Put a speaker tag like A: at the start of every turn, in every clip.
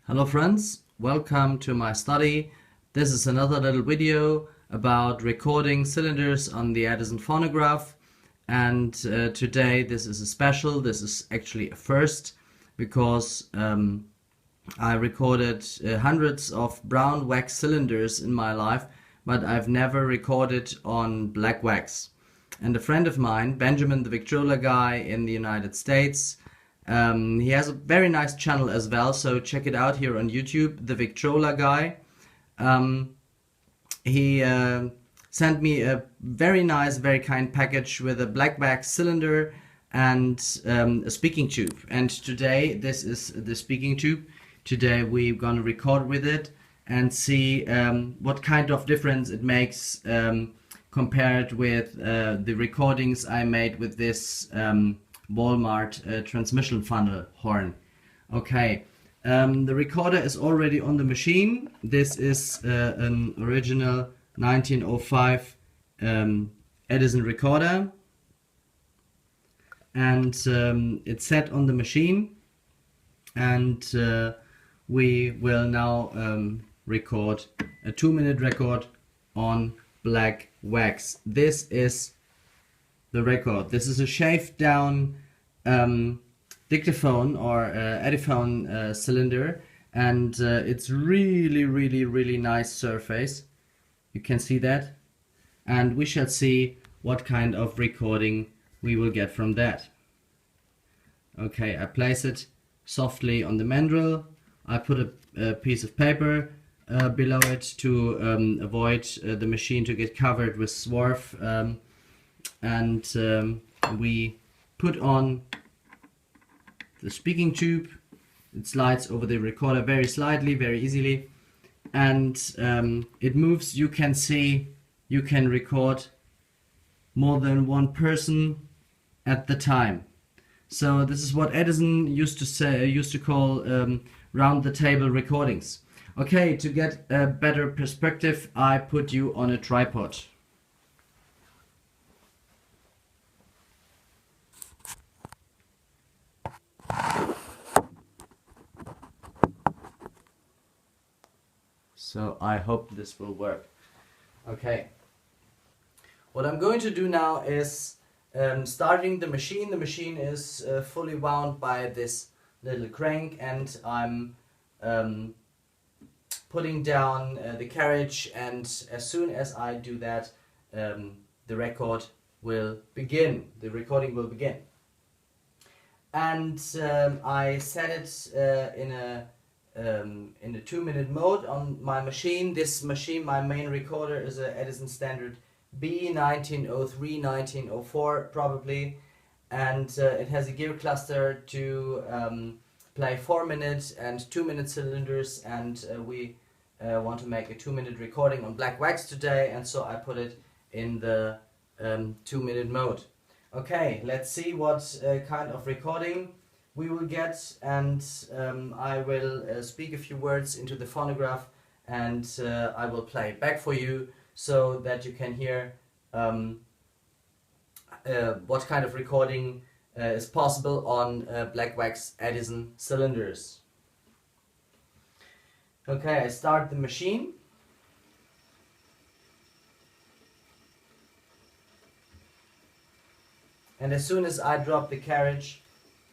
A: Hello friends, welcome to my study. This is another little video about recording cylinders on the Edison Phonograph, and today this is a special. This is actually a first because I recorded hundreds of brown wax cylinders in my life, but I've never recorded on black wax. And a friend of mine, Benjamin the Victrola guy in the United States, he has a very nice channel as well, so check it out here on YouTube, the Victrola guy. He sent me a very nice, very kind package with a black wax cylinder and a speaking tube. And today, this is the speaking tube. Today we're going to record with it and see what kind of difference it makes compared with the recordings I made with this Walmart transmission funnel horn. Okay, the recorder is already on the machine. This is an original 1905 Edison recorder, and it's set on the machine, and we will now record a 2-minute record on black wax. This is the record. This is a shaved down dictaphone or Edison cylinder, and it's really nice surface. You can see that, and we shall see what kind of recording we will get from that. Okay, I place it softly on the mandrel. I put a piece of paper below it to avoid the machine to get covered with swarf, and we put on the speaking tube. It slides over the recorder very slightly, very easily, and it moves. You can see you can record more than one person at the time. So this is what Edison used to call round the table recordings. Okay, to get a better perspective, I put you on a tripod. So I hope this will work. Okay. What I'm going to do now is starting the machine. The machine is fully wound by this little crank, and I'm putting down the carriage, and as soon as I do that, the record will begin. The recording will begin. And I set it in a 2-minute mode on my machine. This machine, my main recorder, is a Edison Standard B 1903, 1904 probably, and it has a gear cluster to play 4-minute and 2-minute cylinders, and we want to make a 2-minute recording on black wax today, and so I put it in the 2-minute mode. Okay, let's see what kind of recording we will get, and I will speak a few words into the phonograph, and I will play it back for you so that you can hear what kind of recording is possible on black wax Edison cylinders. Okay, I start the machine. And as soon as I drop the carriage,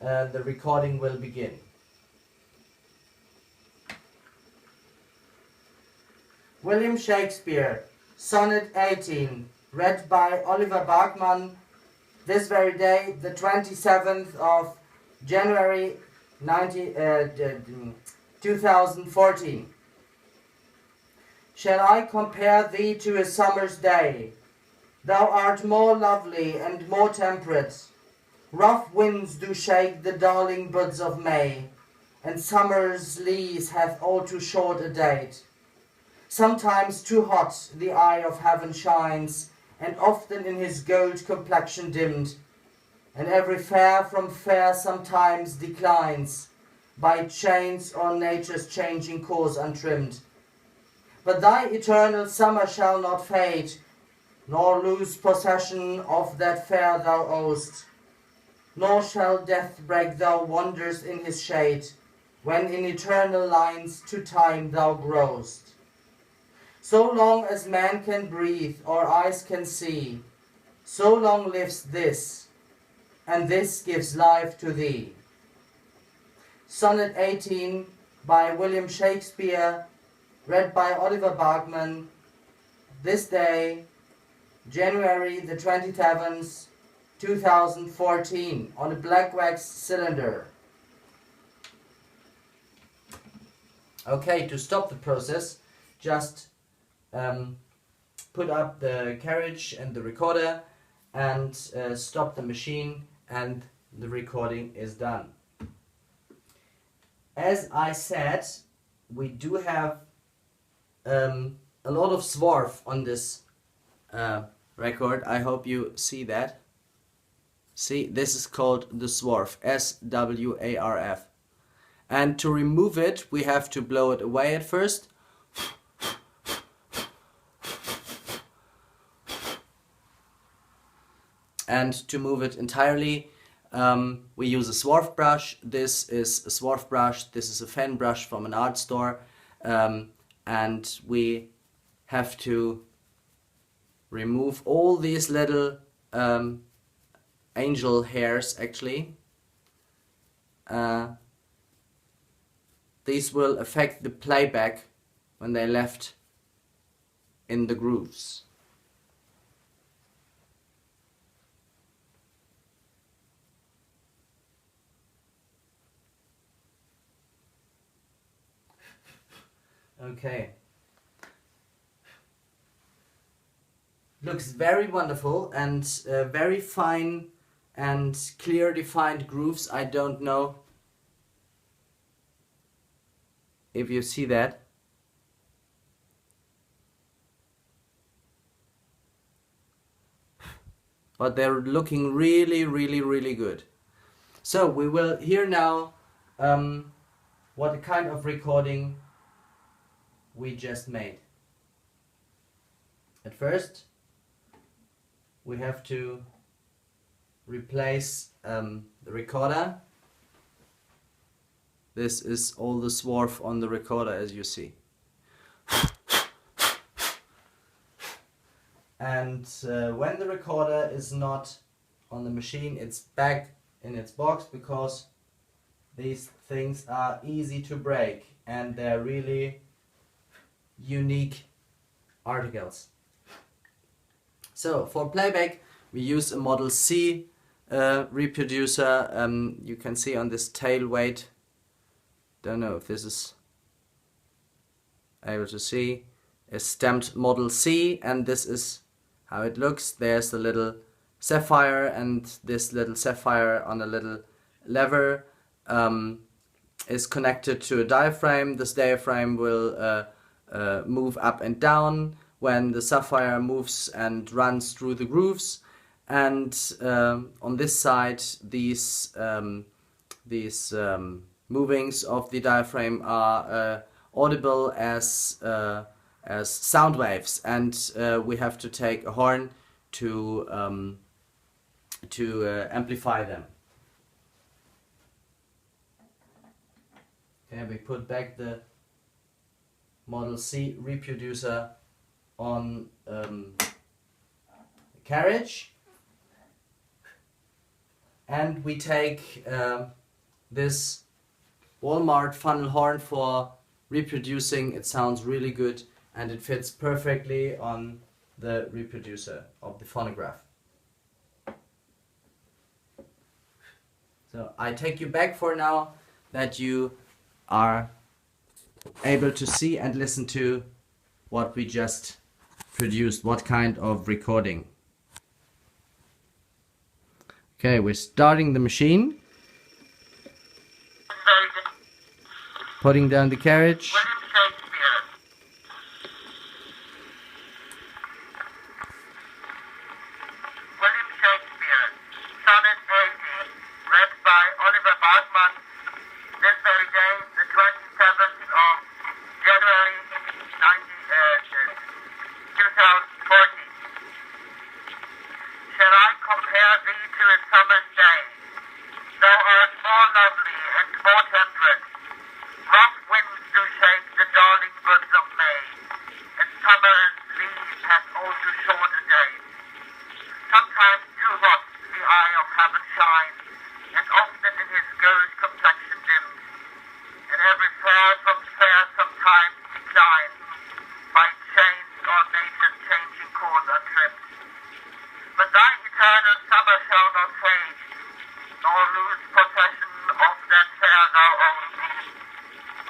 A: the recording will begin. William Shakespeare, Sonnet 18, read by Oliver Bachmann, this very day, the 27th of January 2014. Shall I compare thee to a summer's day? Thou art more lovely and more temperate. Rough winds do shake the darling buds of May, and summer's lease hath all too short a date. Sometimes too hot the eye of heaven shines, and often in his gold complexion dimmed, and every fair from fair sometimes declines, by chance or nature's changing course untrimmed. But thy eternal summer shall not fade, nor lose possession of that fair thou owest, nor shall death break thou wanders in his shade, when in eternal lines to time thou growest. So long as man can breathe or eyes can see, so long lives this, and this gives life to thee. Sonnet 18 by William Shakespeare, read by Oliver Bachman, this day, January the 27th, 2014, on a black wax cylinder. Okay, to stop the process, just put up the carriage and the recorder and stop the machine, and the recording is done. As I said, we do have a lot of swarf on this record. I hope you see that. See, this is called the swarf, S-W-A-R-F. And to remove it, we have to blow it away at first. And to move it entirely, we use a swarf brush. This is a swarf brush, this is a fan brush from an art store. And we have to remove all these little angel hairs, actually. These will affect the playback when they left in the grooves. Okay. Looks very wonderful and very fine and clear defined grooves. I don't know if you see that. But they're looking really, really, really good. So we will hear now what kind of recording we just made. At first, we have to replace the recorder. This is all the swarf on the recorder, as you see. And when the recorder is not on the machine, it's back in its box, because these things are easy to break and they're really unique articles. So for playback we use a Model C reproducer. You can see on this tail weight, don't know if this is able to see, a stamped Model C, and this is how it looks. There's a little sapphire, and this little sapphire on a little lever is connected to a diaphragm. This diaphragm will move up and down when the sapphire moves and runs through the grooves. And on this side, these movings of the diaphragm are audible as sound waves, and we have to take a horn to amplify them. Okay, we put back the Model C reproducer on the carriage, and we take this Walmart funnel horn for reproducing. It sounds really good and it fits perfectly on the reproducer of the phonograph. So I take you back for now, that you are able to see and listen to what we just produced, what kind of recording. Okay, we're starting the machine, putting down the carriage.
B: Sonnet 18, read by Oliver Bachman, this very day, the 27th of January 2014. Shall I compare thee to a summer's day? Thou art more lovely and more temperate thou old.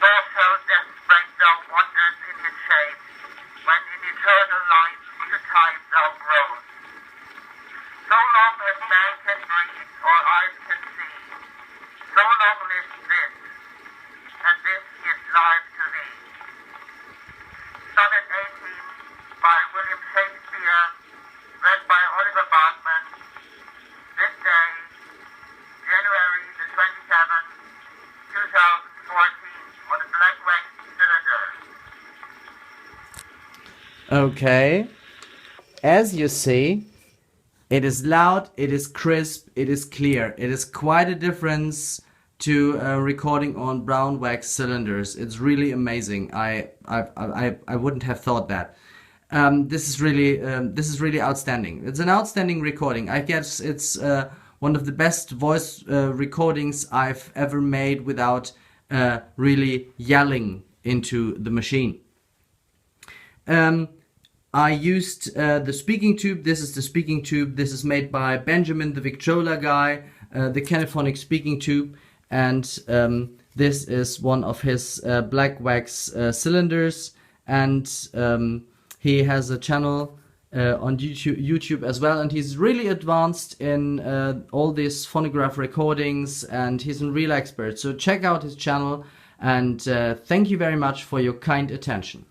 B: Nor shall death break thou wonders in his shade, when in eternal life to time thou growest. So long as man can breathe or eyes can see, so long lives this, and this is life to thee. Sonnet 18 by William Shakespeare, read by Oliver Bartman, this day, January the 27th, 2014, on a black wax cylinder.
A: Okay. As you see, it is loud, it is crisp, it is clear. It is quite a difference to recording on brown wax cylinders. It's really amazing. I wouldn't have thought that. This is really outstanding. It's an outstanding recording. I guess it's one of the best voice recordings I've ever made without really yelling into the machine. I used the speaking tube. This is the speaking tube. This is made by Benjamin, the Victrola guy, the Canaphonic Speaking Tube, and this is one of his black wax cylinders, and he has a channel on YouTube as well, and he's really advanced in all these phonograph recordings, and he's a real expert. So check out his channel, and thank you very much for your kind attention.